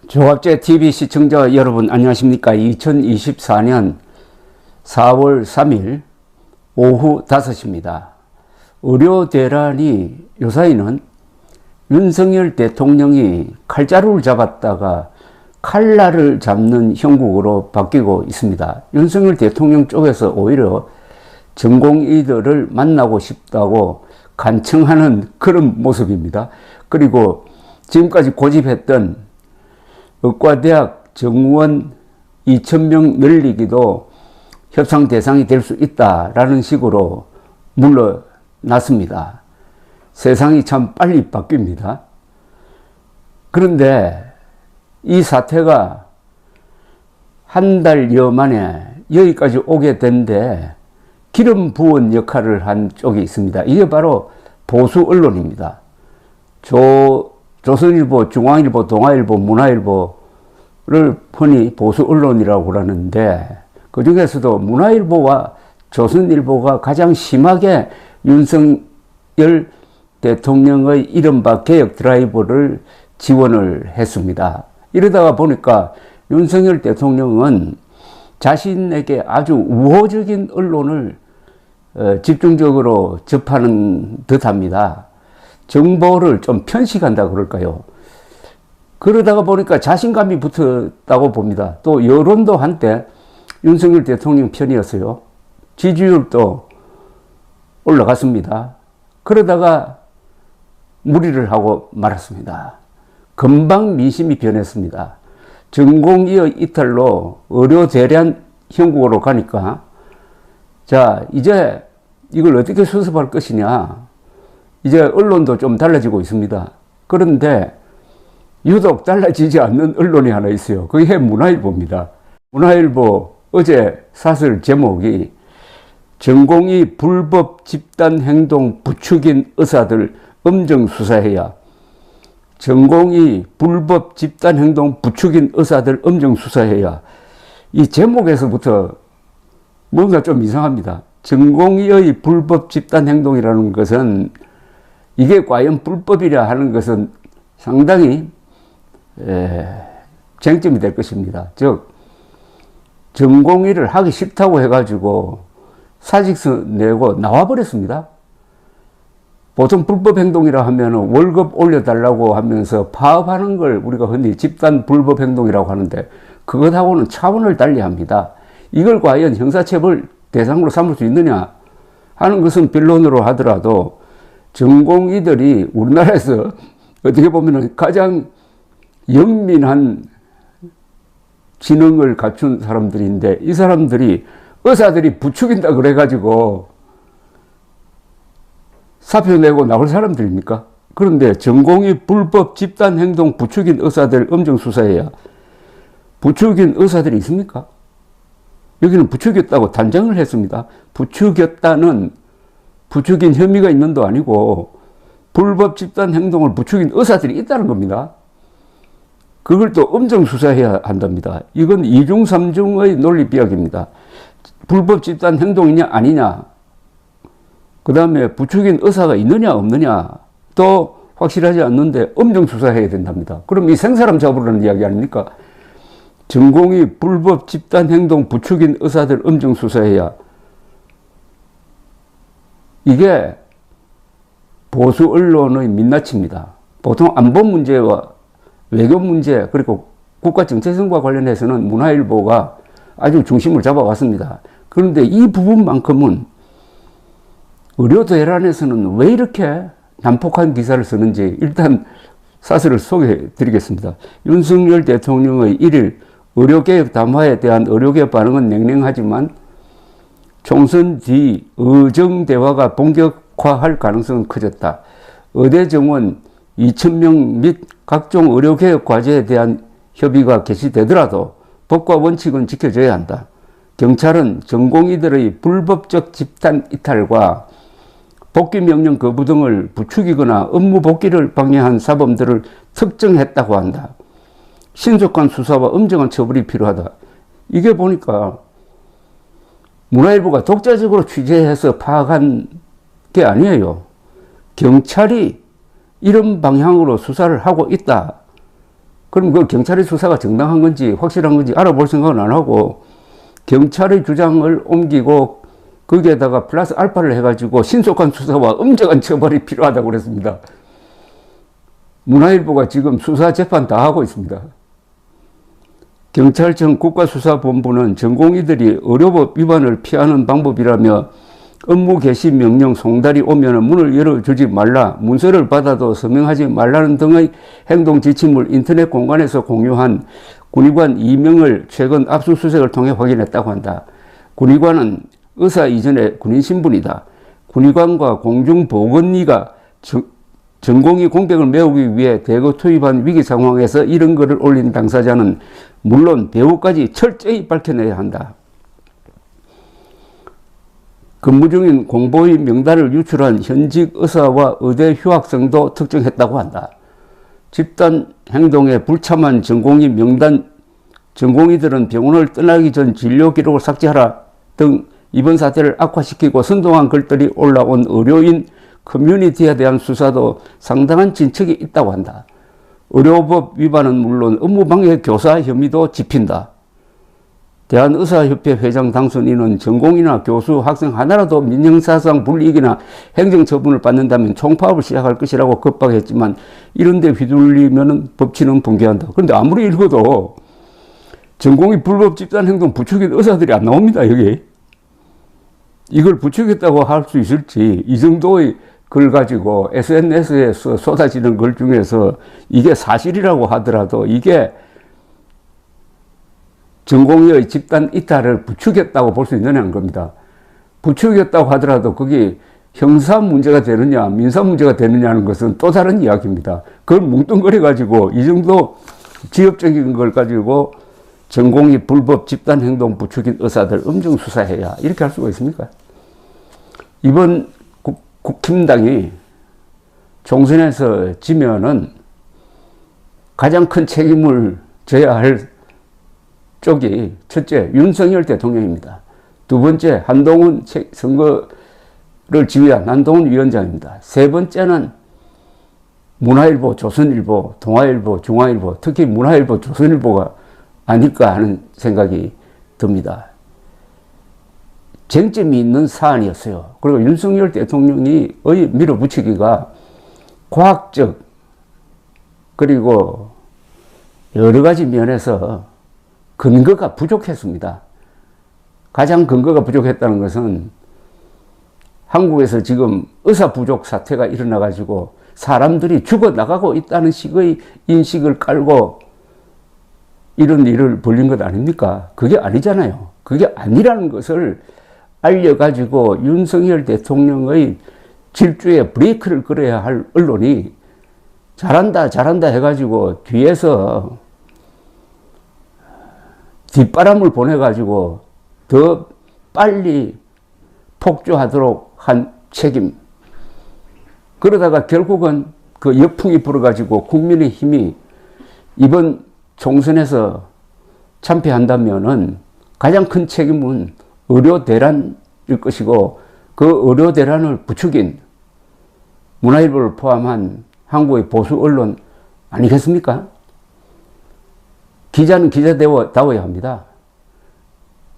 조갑제 TV 시청자 여러분 안녕하십니까? 2024년 4월 3일 오후 5시입니다. 의료 대란이 요사이는 윤석열 대통령이 칼자루를 잡았다가 칼날을 잡는 형국으로 바뀌고 있습니다. 윤석열 대통령 쪽에서 오히려 전공의들을 만나고 싶다고 간청하는 그런 모습입니다. 그리고 지금까지 고집했던 의과대학 정원 2,000명 늘리기도 협상 대상이 될 수 있다라는 식으로 물러났습니다. 세상이 참 빨리 바뀝니다. 그런데 이 사태가 한 달여 만에 여기까지 오게 된데 기름 부은 역할을 한 쪽이 있습니다. 이게 바로 보수 언론입니다. 조선일보, 중앙일보, 동아일보, 문화일보를 흔히 보수 언론이라고 그러는데 그 중에서도 문화일보와 조선일보가 가장 심하게 윤석열 대통령의 이른바 개혁 드라이브를 지원을 했습니다. 이러다가 보니까 윤석열 대통령은 자신에게 아주 우호적인 언론을 집중적으로 접하는 듯합니다. 정보를 좀 편식한다 그럴까요? 그러다가 보니까 자신감이 붙었다고 봅니다. 또 여론도 한때 윤석열 대통령 편이었어요. 지지율도 올라갔습니다. 그러다가 무리를 하고 말았습니다. 금방 민심이 변했습니다. 전공의의 이탈로 의료 대란 형국으로 가니까 자 이제 이걸 어떻게 수습할 것이냐. 이제 언론도 좀 달라지고 있습니다. 그런데 유독 달라지지 않는 언론이 하나 있어요. 그게 문화일보입니다. 문화일보 어제 사설 제목이 전공의 불법 집단 행동 부추긴 의사들 엄정 수사해야. 전공의 불법 집단 행동 부추긴 의사들 엄정 수사해야. 이 제목에서부터 뭔가 좀 이상합니다. 전공의의 불법 집단 행동이라는 것은 이게 과연 불법이라 하는 것은 상당히 쟁점이 될 것입니다. 즉 전공의를 하기 싫다고 해가지고 사직서 내고 나와버렸습니다. 보통 불법 행동이라 하면 월급 올려달라고 하면서 파업하는 걸 우리가 흔히 집단 불법 행동이라고 하는데 그것하고는 차원을 달리합니다. 이걸 과연 형사처벌 대상으로 삼을 수 있느냐 하는 것은 변론으로 하더라도 전공의들이 우리나라에서 어떻게 보면 가장 영민한 지능을 갖춘 사람들인데 이 사람들이 의사들이 부추긴다 그래가지고 사표 내고 나올 사람들입니까? 그런데 전공의 불법 집단 행동 부추긴 의사들 엄정 수사해야. 부추긴 의사들이 있습니까? 여기는 부추겼다고 단정을 했습니다. 부추겼다는 부추긴 혐의가 있는도 아니고 불법 집단 행동을 부추긴 의사들이 있다는 겁니다. 그걸 또 엄정 수사해야 한답니다. 이건 이중 삼중의 논리 비약입니다. 불법 집단 행동이냐 아니냐, 그 다음에 부추긴 의사가 있느냐 없느냐 또 확실하지 않는데 엄정 수사해야 된답니다. 그럼 이 생사람 잡으라는 이야기 아닙니까? 전공의 불법 집단 행동 부추긴 의사들 엄정 수사해야. 이게 보수 언론의 민낯입니다. 보통 안보 문제와 외교 문제 그리고 국가 정체성과 관련해서는 문화일보가 아주 중심을 잡아왔습니다. 그런데 이 부분만큼은 의료 대란에서는 왜 이렇게 난폭한 기사를 쓰는지 일단 사설을 소개해 드리겠습니다. 윤석열 대통령의 1일 의료개혁 담화에 대한 의료개혁 반응은 냉랭하지만 총선 뒤 의정대화가 본격화할 가능성은 커졌다. 의대 정원 2,000명 및 각종 의료개혁 과제에 대한 협의가 개시되더라도 법과 원칙은 지켜져야 한다. 경찰은 전공의들의 불법적 집단 이탈과 복귀 명령 거부 등을 부추기거나 업무 복귀를 방해한 사범들을 특정했다고 한다. 신속한 수사와 엄정한 처벌이 필요하다. 이게 보니까 문화일보가 독자적으로 취재해서 파악한 게 아니에요. 경찰이 이런 방향으로 수사를 하고 있다. 그럼 그 경찰의 수사가 정당한 건지 확실한 건지 알아볼 생각은 안 하고 경찰의 주장을 옮기고 거기에다가 플러스 알파를 해가지고 신속한 수사와 엄정한 처벌이 필요하다고 그랬습니다. 문화일보가 지금 수사 재판 다 하고 있습니다. 경찰청 국가수사본부는 전공의들이 의료법 위반을 피하는 방법이라며 업무 개시 명령 송달이 오면 문을 열어주지 말라, 문서를 받아도 서명하지 말라는 등의 행동 지침을 인터넷 공간에서 공유한 군의관 2명을 최근 압수수색을 통해 확인했다고 한다. 군의관은 의사 이전에 군인 신분이다. 군의관과 공중보건의가 전공의 공백을 메우기 위해 대거 투입한 위기 상황에서 이런 글을 올린 당사자는 물론 배우까지 철저히 밝혀내야 한다. 근무 중인 공보의 명단을 유출한 현직 의사와 의대 휴학생도 특정했다고 한다. 집단 행동에 불참한 전공의 명단, 전공의들은 병원을 떠나기 전 진료 기록을 삭제하라 등 이번 사태를 악화시키고 선동한 글들이 올라온 의료인 커뮤니티에 대한 수사도 상당한 진척이 있다고 한다. 의료법 위반은 물론 업무방해 교사 혐의도 짚힌다. 대한의사협회 회장 당선인은 전공이나 교수, 학생 하나라도 민형사상 불이익이나 행정처분을 받는다면 총파업을 시작할 것이라고 급박했지만 이런 데 휘둘리면 법치는 붕괴한다. 그런데 아무리 읽어도 전공의 불법 집단행동 부추긴 의사들이 안 나옵니다. 여기. 이걸 부추겼다고 할 수 있을지, 이 정도의 글 가지고 SNS에서 쏟아지는 글 중에서 이게 사실이라고 하더라도 이게 전공의의 집단 이탈을 부추겼다고 볼 수 있느냐는 겁니다. 부추겼다고 하더라도 그게 형사 문제가 되느냐 민사 문제가 되느냐는 것은 또 다른 이야기입니다. 그걸 뭉뚱그려 가지고 이 정도 지엽적인 걸 가지고 전공의 불법 집단 행동 부추긴 의사들 엄정 수사해야 이렇게 할 수가 있습니까? 이번 국힘당이 총선에서 지면은 가장 큰 책임을 져야 할 쪽이 첫째 윤석열 대통령입니다. 두 번째 한동훈 선거를 지휘한 한동훈 위원장입니다. 세 번째는 문화일보, 조선일보, 동아일보, 중앙일보, 특히 문화일보, 조선일보가 아닐까 하는 생각이 듭니다. 쟁점이 있는 사안이었어요. 그리고 윤석열 대통령이 밀어붙이기가 과학적 그리고 여러 가지 면에서 근거가 부족했습니다. 가장 근거가 부족했다는 것은 한국에서 지금 의사 부족 사태가 일어나가지고 사람들이 죽어나가고 있다는 식의 인식을 깔고 이런 일을 벌린 것 아닙니까? 그게 아니잖아요. 그게 아니라는 것을 알려가지고 윤석열 대통령의 질주에 브레이크를 걸어야 할 언론이 잘한다 해가지고 뒤에서 뒷바람을 보내가지고 더 빨리 폭주하도록 한 책임. 그러다가 결국은 그 역풍이 불어가지고 국민의힘이 이번 총선에서 참패한다면은 가장 큰 책임은 의료 대란일 것이고 그 의료 대란을 부추긴 문화일보를 포함한 한국의 보수 언론 아니겠습니까? 기자는 기자다워야 합니다.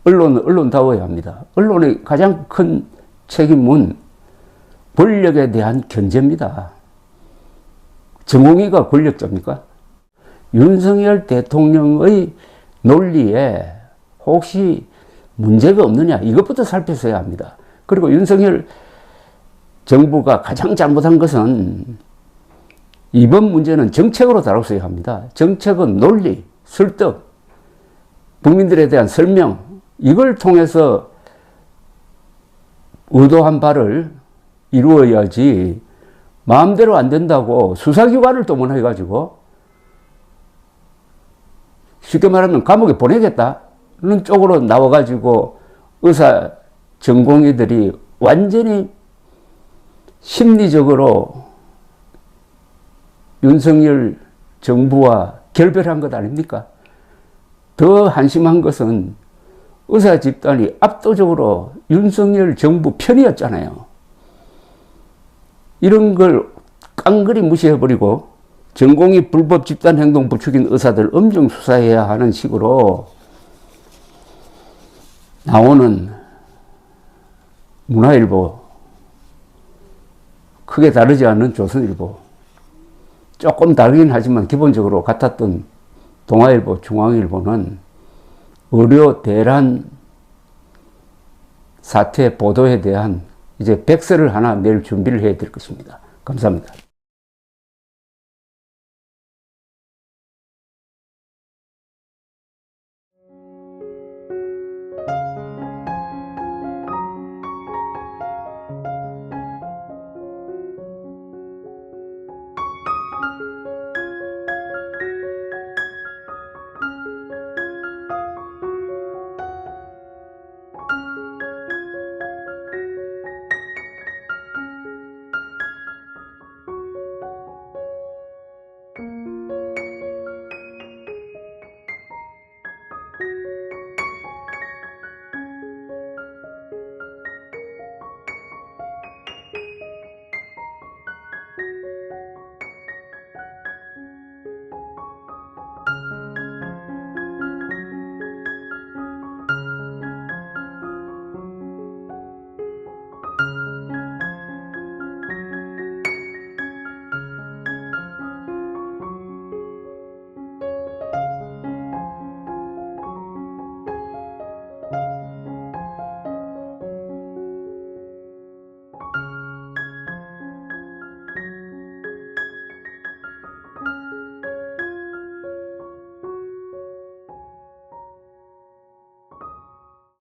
언론은 언론다워야 합니다. 언론의 가장 큰 책임은 권력에 대한 견제입니다. 전공의가 권력자입니까? 윤석열 대통령의 논리에 혹시 문제가 없느냐 이것부터 살펴서야 합니다. 그리고 윤석열 정부가 가장 잘못한 것은 이번 문제는 정책으로 다뤘어야 합니다. 정책은 논리, 설득, 국민들에 대한 설명 이걸 통해서 의도한 바를 이루어야지 마음대로 안 된다고 수사기관을 동원해가지고 쉽게 말하면 감옥에 보내겠다는 쪽으로 나와가지고 의사 전공의들이 완전히 심리적으로 윤석열 정부와 결별한 것 아닙니까? 더 한심한 것은 의사 집단이 압도적으로 윤석열 정부 편이었잖아요. 이런 걸 깡그리 무시해버리고 전공이 불법 집단 행동 부추긴 의사들 엄정 수사해야 하는 식으로 나오는 문화일보, 크게 다르지 않는 조선일보, 조금 다르긴 하지만 기본적으로 같았던 동아일보, 중앙일보는 의료 대란 사태 보도에 대한 이제 백서를 하나 낼 준비를 해야 될 것입니다. 감사합니다.